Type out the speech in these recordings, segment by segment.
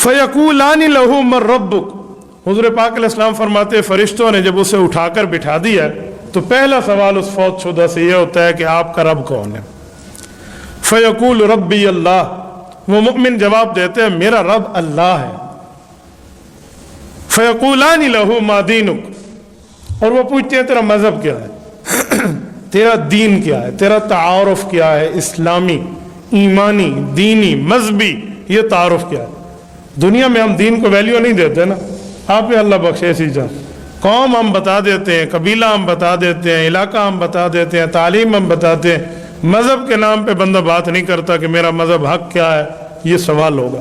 फ़यक़ूलानि लहू मन रब्बुक, हुज़ूर पाक अलैहिस्सलाम फरमाते फरिश्तों ने जब उसे उठाकर बिठा दिया तो पहला सवाल उस फौत शुदा से यह होता है कि आपका रब कौन है। फ़यक़ूल रब्बी अल्लाह, वो मुमिन जवाब देते हैं मेरा रब अल्लाह है। फ़यक़ूलानि लहू मा दीनुक, और वो पूछते हैं तेरा मज़हब क्या है, तेरा दीन क्या है, तेरा तारुफ क्या है, इस्लामी, ईमानी, दीनी, मजहबी, ये तारुफ क्या है। दुनिया में हम दीन को वैल्यू नहीं देते ना, आप ही अल्लाह बख्शे ऐसी जान। कौम हम बता देते हैं, कबीला हम बता देते हैं, इलाका हम बता देते हैं, तालीम हम बताते हैं, मज़हब के नाम पे बंदा बात नहीं करता कि मेरा मज़हब हक क्या है। ये सवाल होगा,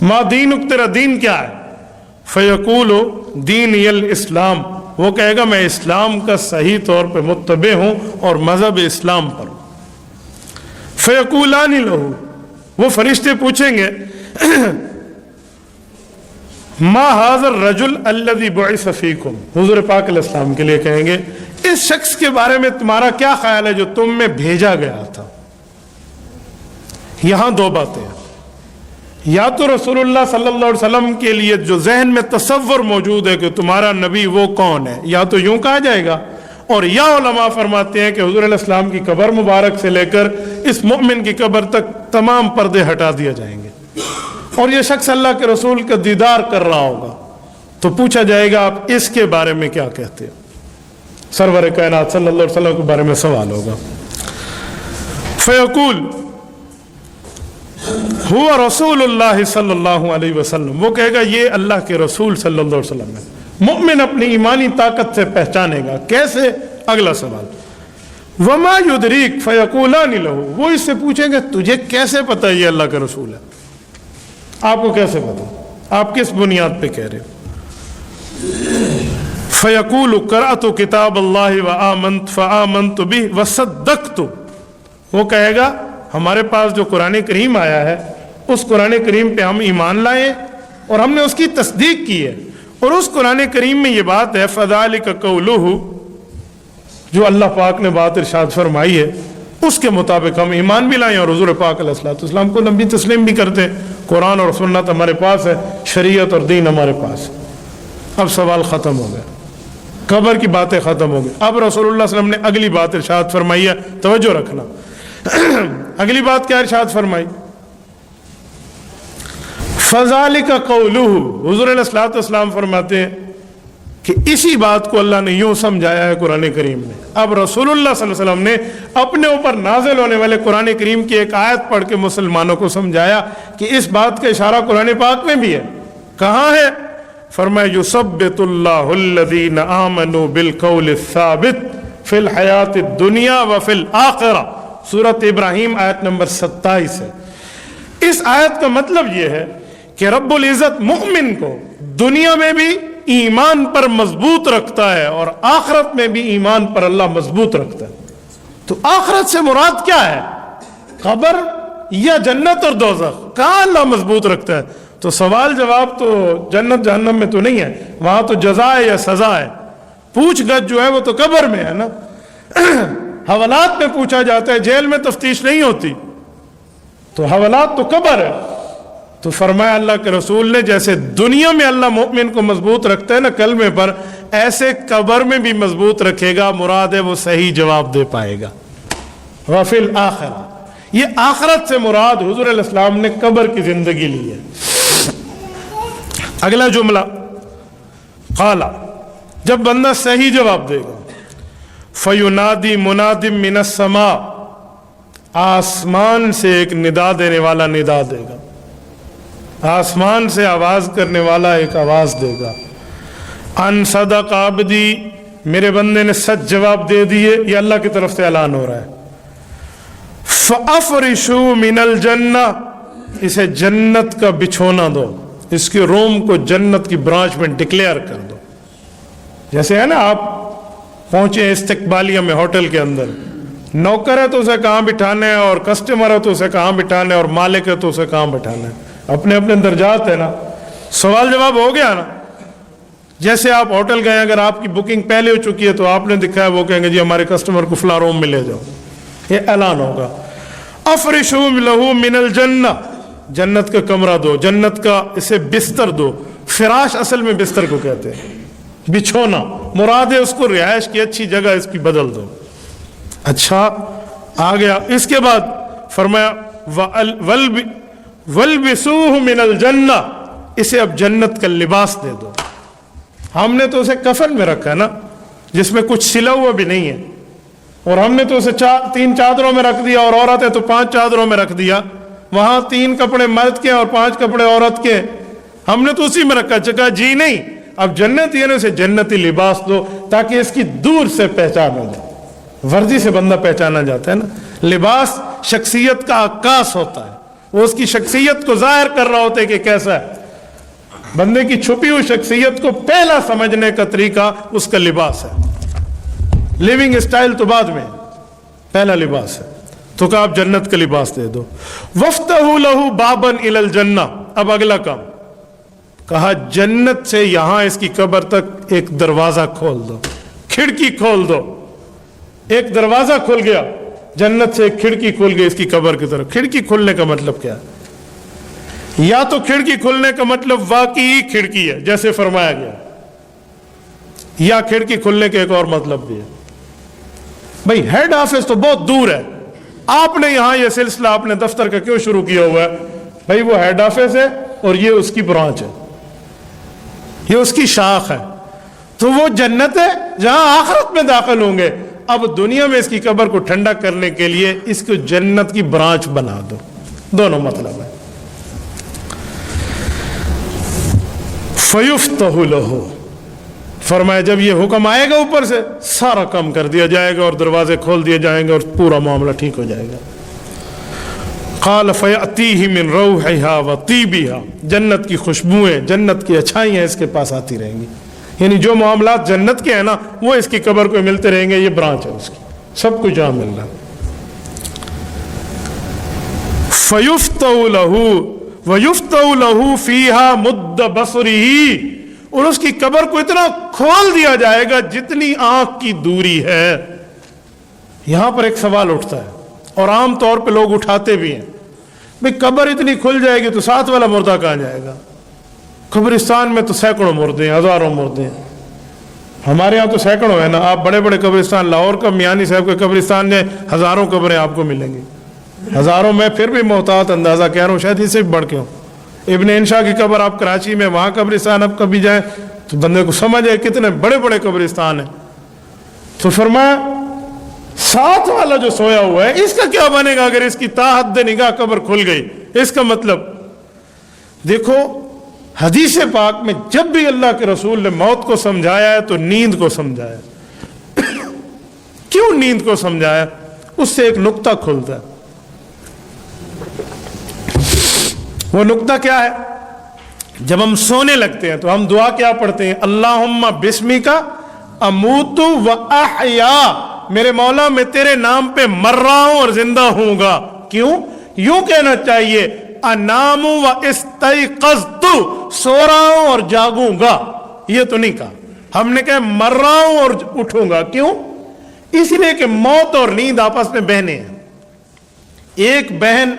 मा दीनुक, तेरा दीन क्या है। फ़यक़ूलु दीन यल इस्लाम, वो कहेगा मैं इस्लाम का सही तौर पे मुत्तबे हूँ और मज़हब इस्लाम पर। फ़यक़ूलानि लहू, वो फरिश्ते पूछेंगे मा हाज़र रजुल अल्लज़ी बुइस फ़ीकुम, हुज़ूर पाक अलैहिस्सलाम के लिए कहेंगे इस शख्स के बारे में तुम्हारा क्या ख्याल है जो तुम में भेजा गया था। यहां दो बातें हैं, या तो रसूलुल्लाह सल्लल्लाहु अलैहि वसल्लम के लिए जो जहन में तसव्वुर मौजूद है कि तुम्हारा नबी वो कौन है, या तो यूं कहा जाएगा, और या उलमा फरमाते हैं कि हुज़ूर अलैहिस्सलाम की कब्र मुबारक से लेकर इस मोमिन की कब्र तक तमाम पर्दे हटा दिए जाएंगे और ये शख्स अल्लाह के रसूल का दीदार कर रहा होगा। तो पूछा जाएगा आप इसके बारे में क्या कहते हो। सरवर कायनात सल्लल्लाहु अलैहि वसल्लम के बारे में सवाल होगा। फ़यक़ूल हुवा रसूलुल्लाह सल्लल्लाहु अलैहि वसल्लम, वो कहेगा ये अल्लाह के रसूल सल्लल्लाहु अलैहि वसल्लम है। मुमिन अपनी ईमानी ताकत से पहचानेगा कैसे। अगला सवाल, वमा युदरीक फ़यक़ूलानि लहू, वो इससे पूछेंगे तुझे कैसे पता ये अल्लाह का रसूल है, आपको कैसे पता, आप किस बुनियाद पे कह रहे हो। फ़यक़ूलु क़रअतु किताब अल्लाह व आमनतु फ़आमनतु बिही व सद्दक़तु, वो कहेगा हमारे पास जो कुरान करीम आया है उस कुरान करीम पे हम ईमान लाए और हमने उसकी तस्दीक की है, और उस कुरान करीम में ये बात है फ़ज़ालिका क़ौलुहु, जो अल्लाह पाक ने बात इरशाद फरमाई है उसके मुताबिक हम ईमान भी लाएं और हुज़ूर पाक अलैहिस्सलाम को नबी तस्लीम भी करते हैं। कुरान और सुन्नत हमारे पास है, शरीयत और दीन हमारे पास। अब सवाल ख़त्म हो गया, कब्र की बातें ख़त्म हो गई। अब रसूलुल्लाह सल्लल्लाहु अलैहि वसल्लम ने अगली बात इरशाद फरमाई है, तवज्जो रखना। अगली बात क्या इरशाद फरमाई, फ़ज़ालिका क़ौलुहु, हुज़ूर अलैहिस्सलातु वस्सलाम फरमाते हैं कि इसी बात को अल्लाह ने यूं समझाया है कुरान करीम में। अब रसूलुल्लाह सल्लल्लाहु अलैहि वसल्लम ने अपने ऊपर नाजिल होने वाले कुरान करीम की एक आयत पढ़ के मुसलमानों को समझाया कि इस बात का इशारा कुरान पाक में भी है। कहाँ है, फरमाया युसब्बितुल्लाहु अल्लज़ीना आमनू बिल क़ौलि साबित फिल हयातिद दुनिया व फिल आखिरा, सूरत इब्राहीम आयत नंबर 27 है। इस आयत का मतलब यह है कि रब्बुल इज़्ज़त मुमिन को दुनिया में भी ईमान पर मजबूत रखता है और आखिरत में भी ईमान पर अल्लाह मजबूत रखता है। तो आखिरत से मुराद क्या है, कब्र या जन्नत और दोज़ख, कहाँ अल्लाह मजबूत रखता है। तो सवाल जवाब तो जन्नत जहन्नम में तो नहीं है, वहां तो जज़ा है या सजा है। पूछ गछ जो है वो तो कब्र में है ना। हवालात में पूछा जाता है, जेल में तफ्तीश नहीं होती, तो हवालात तो कब्र है। तो फरमाया अल्लाह के रसूल ने जैसे दुनिया में अल्लाह मोमिन को मजबूत रखता है ना कलमे पर, ऐसे कब्र में भी मजबूत रखेगा। मुराद है वो सही जवाब दे पाएगा। वफिल आखिरा, ये आखिरत से मुराद हुजूर अलैहिस्सलाम ने कब्र की जिंदगी ली है। अगला जुमला, काला, जब बंदा सही जवाब देगा, फयुनादी मुनादिम मिनस समा, आसमान से एक निदा देने वाला निदा देगा, आसमान से आवाज करने वाला एक आवाज देगा। अन सदक आबदी, मेरे बंदे ने सच जवाब दे दिए, ये अल्लाह की तरफ से ऐलान हो रहा है। फअफ़रिशू मिनल जन्ना, इसे जन्नत का बिछोना दो, इसके रोम को जन्नत की ब्रांच में डिक्लेयर कर दो। जैसे है ना, आप पहुंचे इस्तकबालिया में होटल के अंदर, नौकर है तो उसे कहाँ बिठाना है, और कस्टमर है तो उसे कहाँ बिठाना है, और मालिक है तो उसे कहाँ बिठाना है। अपने अपने दर्जात है ना। सवाल जवाब हो गया ना। जैसे आप होटल गए, अगर आपकी बुकिंग पहले हो चुकी है तो आपने दिखाया, वो कहेंगे जी हमारे कस्टमर को फला रूम में ले जाओ, ये ऐलान होगा। अफरिशू लहू मिनल जन्ना, जन्नत का कमरा दो, जन्नत का इसे बिस्तर दो। फिराश असल में बिस्तर को कहते हैं, बिछोना, मुराद है उसको रिहाइश की अच्छी जगह इसकी बदल दो। अच्छा आ गया, इसके बाद फरमाया वल्बिसूहु मिनल जन्ना, इसे अब जन्नत का लिबास दे दो। हमने तो उसे कफन में रखा है ना, जिसमें कुछ सिला हुआ भी नहीं है, और हमने तो उसे 3 चादरों में रख दिया, और औरत है तो 5 चादरों में रख दिया। वहां 3 कपड़े मर्द के और 5 कपड़े औरत के, हमने तो उसी में रखा। चका जी नहीं, अब जन्नत यानी उसे जन्नती लिबास दो, ताकि इसकी दूर से पहचान हो जाए। वर्दी से बंदा पहचाना जाता है ना, लिबास शख्सियत का आकाश होता है, वो उसकी शख्सियत को जाहिर कर रहा होता है कि कैसा है। बंदे की छुपी हुई शख्सियत को पहला समझने का तरीका उसका लिबास है। लिविंग स्टाइल तो बाद में, पहला लिबास है। तो कहा आप जन्नत का लिबास दे दो। वफ्तहू लहू बाबन इलल जन्ना, अब अगला काम कहा जन्नत से यहां इसकी कब्र तक एक दरवाजा खोल दो, खिड़की खोल दो। एक दरवाजा खुल गया, जन्नत से एक खिड़की खुल गई इसकी कब्र की तरफ। खिड़की खुलने का मतलब क्या है? या तो खिड़की खुलने का मतलब वाकई खिड़की है जैसे फरमाया गया, या खिड़की खुलने के एक और मतलब भी है। भाई हेड ऑफिस तो बहुत दूर है, आपने यहां यह सिलसिला आपने दफ्तर का क्यों शुरू किया हुआ है? भाई वो हेड ऑफिस है और ये उसकी ब्रांच है, ये उसकी शाख है। तो वो जन्नत है जहां आखिरत में दाखिल होंगे। अब दुनिया में इसकी कब्र को ठंडा करने के लिए इसको जन्नत की ब्रांच बना दो। दोनों मतलब है। फयुफ्तहु लहू, फरमाया जब ये हुक्म आएगा ऊपर से सारा काम कर दिया जाएगा और दरवाजे खोल दिए जाएंगे और पूरा मामला ठीक हो जाएगा। क़ाल फयअतीहि मिन रौहिहा व तीबिहा, जन्नत की खुशबुएं, जन्नत की अच्छाइयां इसके पास आती रहेंगी। यानी जो मामलात जन्नत के हैं ना, वो इसकी कब्र को मिलते रहेंगे। ये ब्रांच है उसकी, सब कुछ जहां मिल रहा है। फयुफ्तहु लहू वयुफ्तहु लहू फीहा मुद्द बसरिही, और उसकी कब्र को इतना खोल दिया जाएगा जितनी आंख की दूरी है। यहां पर एक सवाल उठता है और आम तौर पे लोग उठाते भी हैं, भाई कब्र इतनी खुल जाएगी तो साथ वाला मुर्दा कहां जाएगा? कब्रिस्तान में तो सैकड़ों मुर्दे हैं, हजारों मुर्दे हैं। हमारे यहाँ तो सैकड़ों है ना। आप बड़े बड़े कब्रिस्तान, लाहौर का मियानी साहब के कब्रिस्तान में हजारों कब्रें आपको मिलेंगी, हजारों में फिर भी मोहतात अंदाजा कह रहा हूँ, शायद इससे भी बढ़ के हो। इब्न इंशा की कब्र आप कराची में, वहां कब्रिस्तान आप कभी जाए तो बंदे को समझ आए कितने बड़े बड़े कब्रिस्तान है। तो फरमाया साथ वाला जो सोया हुआ है इसका क्या बनेगा अगर इसकी ताहद निगाह कब्र खुल गई? इसका मतलब देखो, हदीस पाक में जब भी अल्लाह के रसूल ने मौत को समझाया है तो नींद को समझाया। क्यों नींद को समझाया? उससे एक नुक्ता खुलता है। वो नुक्ता क्या है? जब हम सोने लगते हैं तो हम दुआ क्या पढ़ते हैं? अल्लाहुम्मा बिस्मिका अमूतु व अहया, मेरे मौला मैं तेरे नाम पे मर रहा हूं और जिंदा हूंगा। क्यों? यूं कहना चाहिए अनामु व इस्तयक़ज़तु, सो रहा हूं और जागूंगा। ये तो नहीं कहा, हमने कहा मर रहा हूं और उठूंगा। क्यों? इसलिए कि मौत और नींद आपस में बहने हैं। एक बहन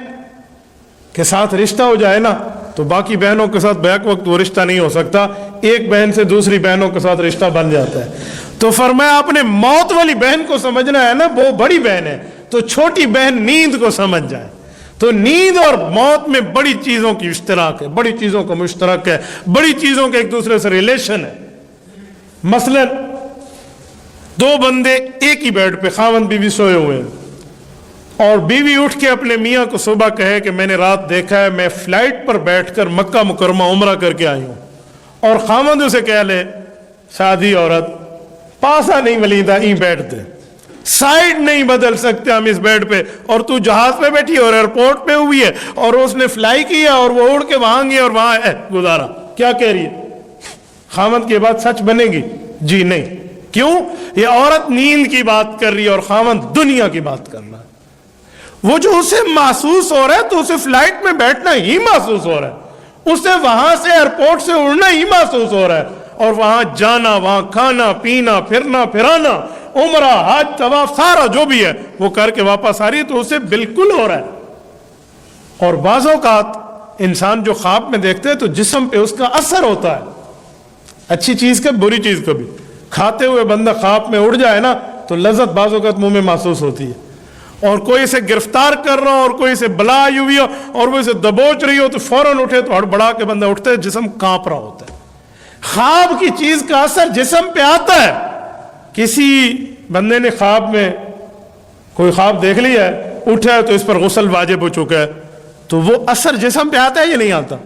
के साथ रिश्ता हो जाए ना तो बाकी बहनों के साथ बैक वक्त वो रिश्ता नहीं हो सकता। एक बहन से दूसरी बहनों के साथ रिश्ता बन जाता है। तो फरमाया आपने मौत वाली बहन को समझना है ना, वो बड़ी बहन है, तो छोटी बहन नींद को समझ जाए। तो नींद और मौत में बड़ी चीजों की इश्तराक है, बड़ी चीजों का मुश्तरक है, बड़ी चीजों के एक दूसरे से रिलेशन है। मसलन दो बंदे एक ही बेड पे खावंद बीवी सोए हुए हैं और बीवी उठ के अपने मियाँ को सुबह कहे कि मैंने रात देखा है मैं फ्लाइट पर बैठकर मक्का मुकरमा उम्रा करके आई हूँ, और खावंद उसे कह ले शादी औरत पासा नहीं वलीदा ई बैठ दे, साइड नहीं बदल सकते हम इस बेड पे, और तू जहाज पे बैठी और एयरपोर्ट पे हुई है और उसने फ्लाई किया और वो उड़ के वहां गई और वहां गुजारा। क्या कह रही है? खावंद की बात सच बनेगी? जी नहीं। क्यों? ये औरत नींद की बात कर रही है और खावंद दुनिया की बात कर रहा है। वो जो उसे महसूस हो रहा है तो उसे फ्लाइट में बैठना ही महसूस हो रहा है, उसे वहां से एयरपोर्ट से उड़ना ही महसूस हो रहा है, और वहां जाना, वहां खाना पीना फिरना फिराना, उम्रा हज तवाफ सारा जो भी है वो करके वापस आ रही है, तो उसे बिल्कुल हो रहा है। और बाज़ औक़ात इंसान जो ख्वाब में देखते हैं तो जिस्म पे उसका असर होता है, अच्छी चीज़ का बुरी चीज़ का भी। खाते हुए बंदा ख्वाब में उड़ जाए ना तो लज्जत बाज़ औक़ात मुँह में महसूस होती है, और कोई इसे गिरफ्तार कर रहा हो और कोई इसे बला आई हुई हो और वो इसे दबोच रही हो तो फौरन उठे तो हड़बड़ा के बंदा उठता है, जिस्म काँप रहा होता है। ख्वाब की चीज़ का असर जिस्म पे आता है। किसी बंदे ने ख्वाब में कोई ख्वाब देख लिया है, उठा है तो इस पर गुस्ल वाजिब हो चुका है, तो वो असर जिस्म पे आता है या नहीं आता?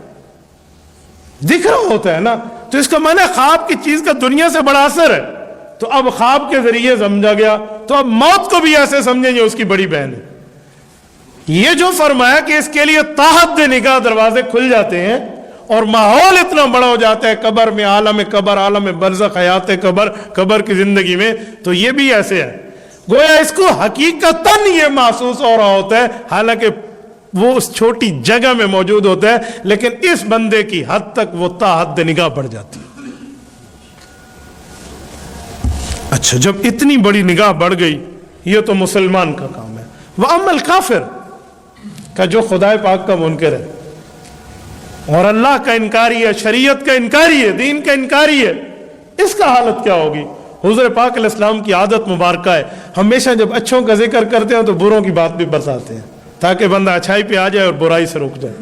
दिख रहा होता है ना। तो इसका माना ख्वाब की चीज का दुनिया से बड़ा असर है। तो अब ख्वाब के जरिए समझा गया, तो अब मौत को भी ऐसे समझेंगे उसकी बड़ी बहन है। ये जो फरमाया कि इसके लिए ताहद निगाह दरवाजे खुल जाते हैं और माहौल इतना बड़ा हो जाता है कब्र में, आलम बरज़ख, हयात कब्र की जिंदगी में, तो ये भी ऐसे है गोया इसको हकीकतन ये महसूस हो रहा होता है, हालांकि वो उस छोटी जगह में मौजूद होता है, लेकिन इस बंदे की हद तक वो ताहद निगाह बढ़ जाती है। अच्छा, जब इतनी बड़ी निगाह बढ़ गई, ये तो मुसलमान का काम है। वह अमल काफिर का जो खुदाए पाक का मुनकर है और अल्लाह का इनकारी है, शरीयत का इनकारी है, दीन का इनकारी है, इसका हालत क्या होगी? हुज़ूर पाक अलैहिस्सलाम की आदत मुबारक है, हमेशा जब अच्छों का जिक्र करते हैं तो बुरों की बात भी बताते हैं ताकि बंदा अच्छाई पे आ जाए और बुराई से रुक जाए।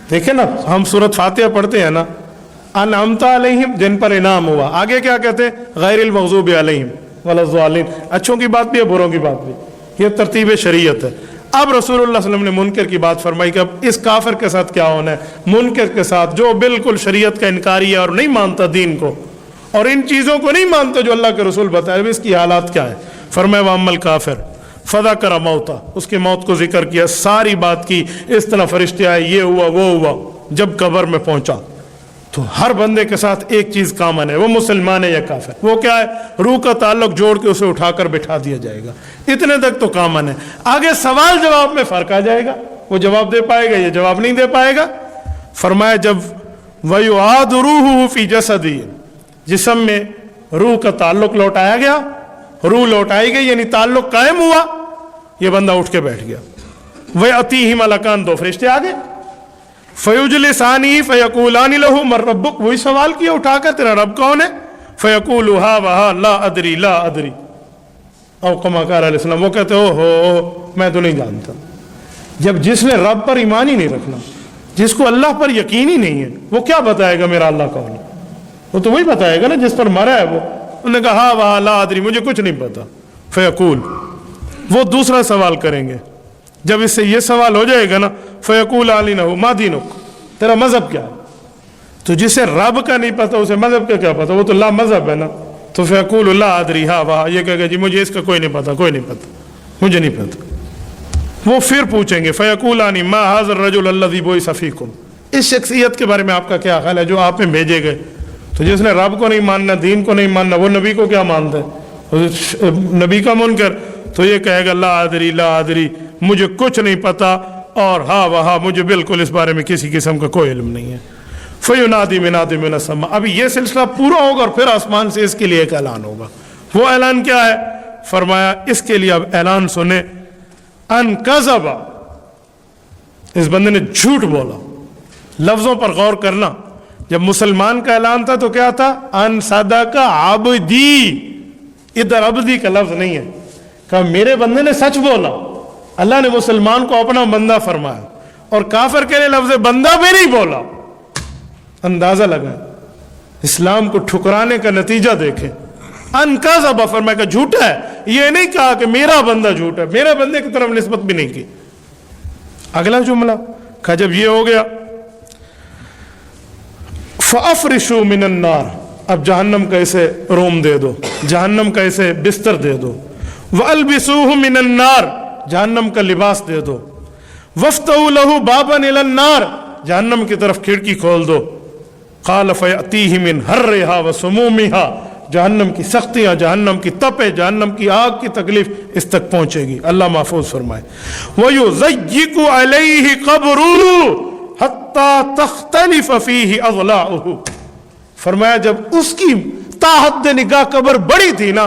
देखे ना, हम सूरत फातिहा पढ़ते हैं ना, अनअमता अलैहिम, जिन पर इनाम हुआ, आगे क्या कहते हैं? गैरिल मग़ज़ूबि अलैहिम वलज़्ज़ालिन। अच्छों की बात भी है, बुरों की बात भी, ये तरतीब शरीयत है। अब रसूलुल्लाह सल्लल्लाहु अलैहि वसल्लम ने मुनकर की बात फरमाई कि अब इस काफिर के साथ क्या होना है? मुनकर के साथ जो बिल्कुल शरीयत का इनकारी है और नहीं मानता दीन को और इन चीज़ों को नहीं मानता जो अल्लाह के रसूल बताए, इसकी हालात क्या है? फरमाया व अम्मल काफिर फदा करा मौता, उसके मौत को जिक्र किया, सारी बात की, इस तरह फरिश्ते आए, ये हुआ वो हुआ। जब कब्र में पहुंचा तो हर बंदे के साथ एक चीज कॉमन है, वो मुसलमान है या काफिर। वो क्या है? रूह का ताल्लुक जोड़ के उसे उठाकर बिठा दिया जाएगा, इतने तक तो कॉमन है। आगे सवाल जवाब में फर्क आ जाएगा, वो जवाब दे पाएगा, ये जवाब नहीं दे पाएगा। फरमाया जब वयुआद रूह फी जसदी, जिस्म में रूह का ताल्लुक लौटाया गया, रूह लौटाई गई यानी ताल्लुक कायम हुआ, ये बंदा उठ के बैठ गया। वह अतीहि मलकान, दो फरिश्ते आ गए, फयुजलिसानी फयकूलानी लहू मर रब्बुक, वही सवाल किया उठाकर, तेरा रब कौन है? फयकूलु हा वहा ला अदरी ला अदरी, और कमाकार अलैहिस्सलाम, वो कहते हो मैं तो नहीं जानता। जब जिसने रब पर ईमान ही नहीं रखना, जिसको अल्लाह पर यकीन ही नहीं है, वो क्या बताएगा मेरा अल्लाह कौन है? वो तो वही बताएगा ना जिस पर मरा है वो। उन्होंने कहा हा वहा ला अदरी, मुझे कुछ नहीं पता। फयकूल, वो दूसरा सवाल करेंगे। जब इससे ये सवाल हो जाएगा ना, फयकूल आली न हो मा दीनुक, तेरा मजहब क्या है? तो जिसे रब का नहीं पता उसे मजहब का क्या पता? वो तो ला मजहब है ना। तो फयकूल ला अदरी हा वाह, ये कहेगा जी मुझे इसका कोई नहीं पता, कोई नहीं पता, मुझे नहीं पता। वो फिर पूछेंगे फयकूल आनी मा हाज़र रजुल अल्लज़ी बुइसा फ़ीकुम, इस शख्सियत के बारे में आपका क्या ख्याल है जो आप में भेजे गए? तो जिसने रब को नहीं मानना, दीन को नहीं मानना, वो नबी को क्या मानता है? नबी का मुनकर, तो ये कहेगा ला आदरी, मुझे कुछ नहीं पता, और हा वहा, मुझे बिल्कुल इस बारे में किसी किस्म का कोई इल्म नहीं है। फ़युनादी मिनादी मिनस समा, अभी ये सिलसिला पूरा होगा और फिर आसमान से इसके लिए एक ऐलान होगा। वो ऐलान क्या है? फरमाया इसके लिए अब ऐलान सुने, अन कज़बा, इस बंदे ने झूठ बोला। लफ्जों पर गौर करना, जब मुसलमान का ऐलान था तो क्या था? अन सदका आबदी, इधर अब्दी का लफ्ज नहीं है, कहा मेरे बंदे ने सच बोला। अल्लाह ने मुसलमान को अपना बंदा फरमाया और काफिर के लिए लफ्ज बंदा भी नहीं बोला। अंदाजा लगा, इस्लाम को ठुकराने का नतीजा देखें। अनकाज़बा फरमाया झूठा है, ये नहीं कहा कि मेरा बंदा झूठा है, मेरे बंदे की तरफ निस्बत भी नहीं की। अगला जुमला कहा जब ये हो गया, फ़अफ़रिशू मिनन नार, अब जहन्नम का इसे रूम दे दो, जहन्नम का इसे बिस्तर दे दो। वअल्बिसूहु मिनन नार, जहन्नम का लिबास दे दो। वफ्तहू लहू बाबन इलन नार, जहन्नम की तरफ खिड़की खोल दो। क़ाल फ़यअतीहि मिन हर्रिहा व सुमूमिहा, जहन्नम की सख्तियाँ, जहन्नम की तपे, जहन्नम की आग की तकलीफ इस तक पहुँचेगी। अल्लाह महफूज फरमाए। वयुज़य्यिकु अलैहि क़ब्रुहु हत्ता तख्तलिफ़ फ़ीहि अज़लाउहु, फरमाया जब उसकी ताहद निगाह कब्र बड़ी थी ना,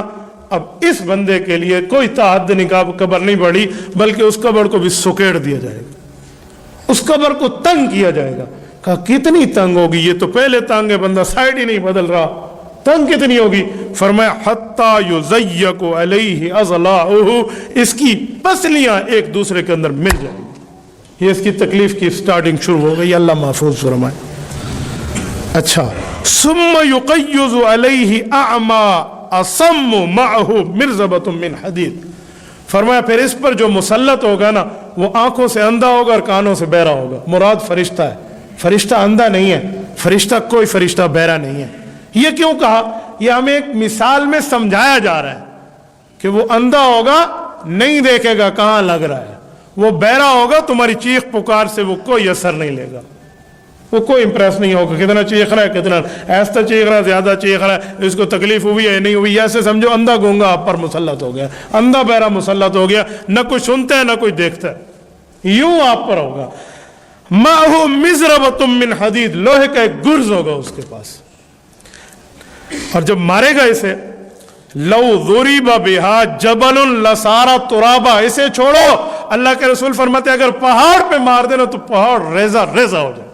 अब इस बंदे के लिए कोई ताहद निगाह कब्र नहीं बढ़ी, बल्कि उस कब्र को भी सुकेड़ दिया जाएगा, اس قبر کو تنگ کیا جائے گا. کہا کتنی تنگ ہوگی؟ یہ تو پہلے تنگ ہے، بندہ سائڈ ہی نہیں بدل رہا، تنگ کتنی ہوگی؟ فرمایا حتی یزیق علیہ اضلاعہ، اس کی پسلیاں ایک دوسرے کے اندر مل جائیں گی. یہ اس کی تکلیف کی سٹارٹنگ شروع ہو گئی. اللہ محفوظ فرمائے. اچھا، ثم یقیض علیہ اعمی اصم معہ مرزبۃ من حدید. فرمایا پھر اس پر جو مسلط ہوگا نا، وہ آنکھوں سے اندھا ہوگا اور کانوں سے بہرا ہوگا. مراد فرشتہ ہے، فرشتہ اندھا نہیں ہے، فرشتہ کوئی فرشتہ بہرا نہیں ہے. یہ کیوں کہا؟ یہ ہمیں ایک مثال میں سمجھایا جا رہا ہے کہ وہ اندھا ہوگا، نہیں دیکھے گا کہاں لگ رہا ہے. وہ بہرا ہوگا، تمہاری چیخ پکار سے وہ کوئی اثر نہیں لے گا، وہ کوئی امپریس نہیں ہوگا. کتنا چیخ رہا ہے، کتنا ایسا چیخ رہا ہے، زیادہ چیخ رہا ہے، اس کو تکلیف ہوئی ہے نہیں ہوئی. ایسے سمجھو اندھا گونگا آپ پر مسلط ہو گیا، اندھا بہرا مسلط ہو گیا، نہ کوئی سنتا ہے نہ کوئی دیکھتا ہے، یوں آپ پر ہوگا. مَعْهُ مِزْرَبَةٌ مِّنْ حَدِيدٍ، لوہے کا ایک گرز ہوگا اس کے پاس. اور جب مارے گا اسے، لو ضُرِبَ بِهَا جَبَلٌ لَصَارَ تُرَابًا، اسے چھوڑو، اللہ کے رسول فرماتے ہیں اگر پہاڑ پہ مار دینا تو پہاڑ ریزہ ریزہ ہو جائے،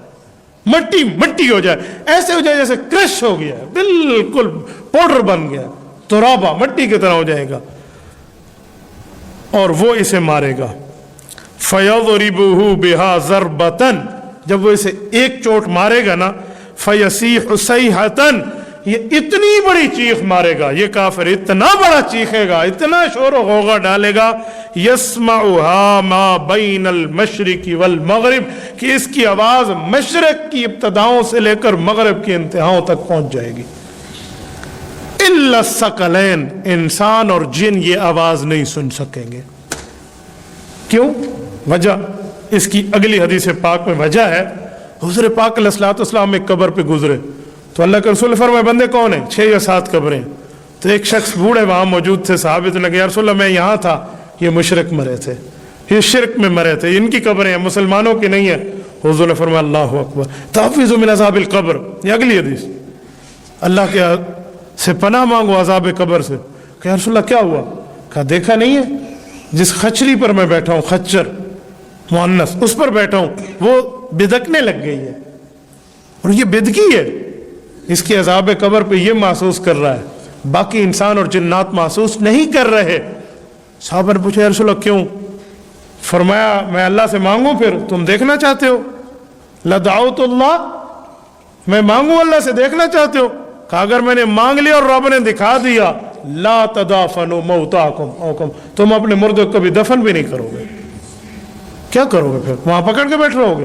مٹی مٹی ہو جائے، ایسے ہو جائے جیسے کرش ہو گیا، بالکل پاؤڈر بن گیا، ترابا مٹی کی طرح ہو جائے گا. اور وہ اسے مارے گا. فَيَضْرِبُهُ بِهَا ضَرْبَةً، جب وہ اسے ایک چوٹ مارے گا نا، فَيَصِيحُ صَيْحَةً، یہ اتنی بڑی چیخ مارے گا، یہ کافر اتنا بڑا چیخے گا، اتنا شور و غوغا ڈالے گا، يَسْمَعُهَا مَا بَيْنَ الْمَشْرِقِ وَالْمَغْرِبِ، کہ اس کی آواز مشرق کی ابتداؤں سے لے کر مغرب کی انتہاؤں تک پہنچ جائے گی. إِلَّا الثَّقَلَيْنِ، انسان اور جن یہ آواز نہیں سن سکیں گے. کیوں؟ وجہ اس کی اگلی حدیث پاک میں وجہ ہے. حضور پاک علیہ الصلوۃ والسلام ایک قبر پہ گزرے تو اللہ کے رسول فرمائے بندے کون ہیں؟ 6 یا 7 قبریں. تو ایک شخص بوڑھے وہاں موجود تھے، صحابہ نے کہا یا رسول اللہ میں یہاں تھا، یہ مشرک مرے تھے، یہ شرک میں مرے تھے، ان کی قبریں ہیں، مسلمانوں کی نہیں ہے. حضور نے فرمایا اللہ اکبر، تحفظوا من عذاب القبر. یہ اگلی حدیث، اللہ کے سے پناہ مانگو عذاب قبر سے. کہ یا رسول اللہ کیا ہوا؟ کہا دیکھا نہیں ہے جس خچری پر میں بیٹھا ہوں، خچر مؤنث، اس پر بیٹھا ہوں، وہ بدکنے لگ گئی ہے اور یہ بدکی ہے، اس کی عذاب قبر پہ یہ محسوس کر رہا ہے، باقی انسان اور جنات محسوس نہیں کر رہے. صحابہ نے پوچھا یا رسول اللہ کیوں؟ فرمایا میں اللہ سے مانگوں پھر تم دیکھنا چاہتے ہو؟ لدعوت اللہ، میں مانگوں اللہ سے دیکھنا چاہتے ہو؟ کہا اگر میں نے مانگ لیا اور رب نے دکھا دیا، لا تدافنوا موتاکم، تم اپنے مردوں کو کبھی دفن بھی نہیں کرو گے. کیا کرو گے پھر؟ وہاں پکڑ کے بیٹھ رہو گے؟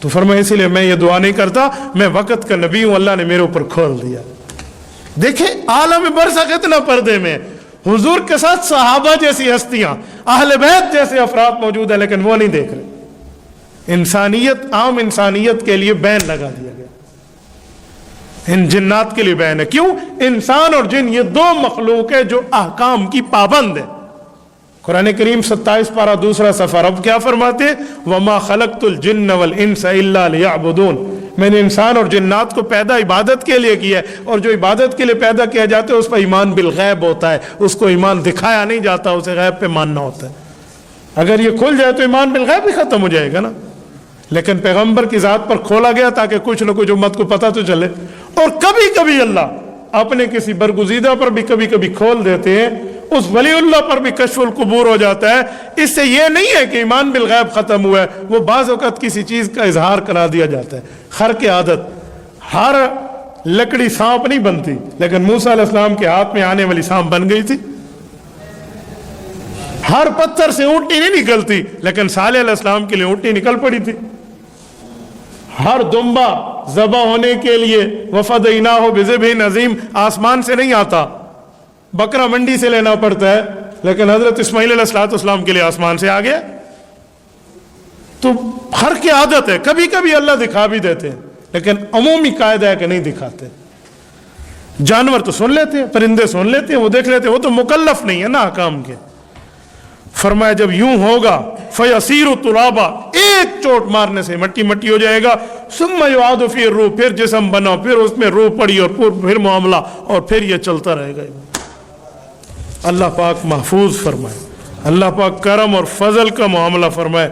تو فرمایا اسی لیے میں یہ دعا نہیں کرتا، میں وقت کا نبی ہوں، اللہ نے میرے اوپر کھول دیا. دیکھیں عالم برزخ اتنا پردے میں، حضور کے ساتھ صحابہ جیسی ہستیاں، اہل بیت جیسے افراد موجود ہیں، لیکن وہ نہیں دیکھ رہے. انسانیت، عام انسانیت کے لیے بین لگا دیا گیا، ان جنات کے لیے بین ہے. کیوں؟ انسان اور جن یہ 2 مخلوق ہے جو احکام کی پابند ہے. قرآن کریم 27 پارہ 2 صفحہ رب کیا فرماتے ہیں؟ وَمَا خَلَقْتُ الْجِنَّ وَالْإِنسَ إِلَّا لِيَعْبُدُونَ، میں نے انسان اور جنات کو پیدا عبادت کے لیے کیا ہے، اور جو عبادت کے لیے پیدا کیا جاتا ہے اس پر ایمان بالغیب ہوتا ہے، اس کو ایمان دکھایا نہیں جاتا، اسے غیب پہ ماننا ہوتا ہے. اگر یہ کھل جائے تو ایمان بالغیب بھی ختم ہو جائے گا نا. لیکن پیغمبر کی ذات پر کھولا گیا تاکہ کچھ نہ کچھ امت کو پتہ تو چلے. اور کبھی کبھی اللہ اپنے کسی برگزیدہ پر بھی کبھی کبھی کھول دیتے ہیں، اس ولی اللہ پر بھی کشف القبور ہو جاتا ہے. اس سے یہ نہیں ہے کہ ایمان بالغیب ختم ہوا ہے، وہ بعض اوقات کسی چیز کا اظہار کرا دیا جاتا ہے. خر کی عادت، ہر لکڑی سانپ نہیں بنتی، لیکن موسیٰ علیہ السلام کے ہاتھ میں آنے والی سانپ بن گئی تھی. ہر پتھر سے اونٹی نہیں نکلتی، لیکن صالح علیہ السلام کے لیے اونٹی نکل پڑی تھی. ہر دمبا ذبح ہونے کے لیے وفدیناہ بذبح عظیم آسمان سے نہیں آتا، بکرا منڈی سے لینا پڑتا ہے، لیکن حضرت اسماعیل علیہ السلام کے لیے آسمان سے آ گیا. تو ہر کی عادت ہے، کبھی کبھی اللہ دکھا بھی دیتے ہیں، لیکن عمومی قاعدہ ہے کہ نہیں دکھاتے. جانور تو سن لیتے ہیں، پرندے سن لیتے ہیں، وہ دیکھ لیتے ہیں، وہ تو مکلف نہیں ہے نا احکام کے. فرمایا جب یوں ہوگا فَيَصِيرُ تُرَابًا، ایک چوٹ مارنے سے مٹی مٹی ہو جائے گا. ثُمَّ يُعَادُ فِيهِ الرُّوحُ، پھر جسم بنا، پھر اس میں روح پڑی، اور پھر معاملہ، اور پھر یہ چلتا رہے گا. اللہ پاک محفوظ فرمائے، اللہ پاک کرم اور فضل کا معاملہ فرمائے.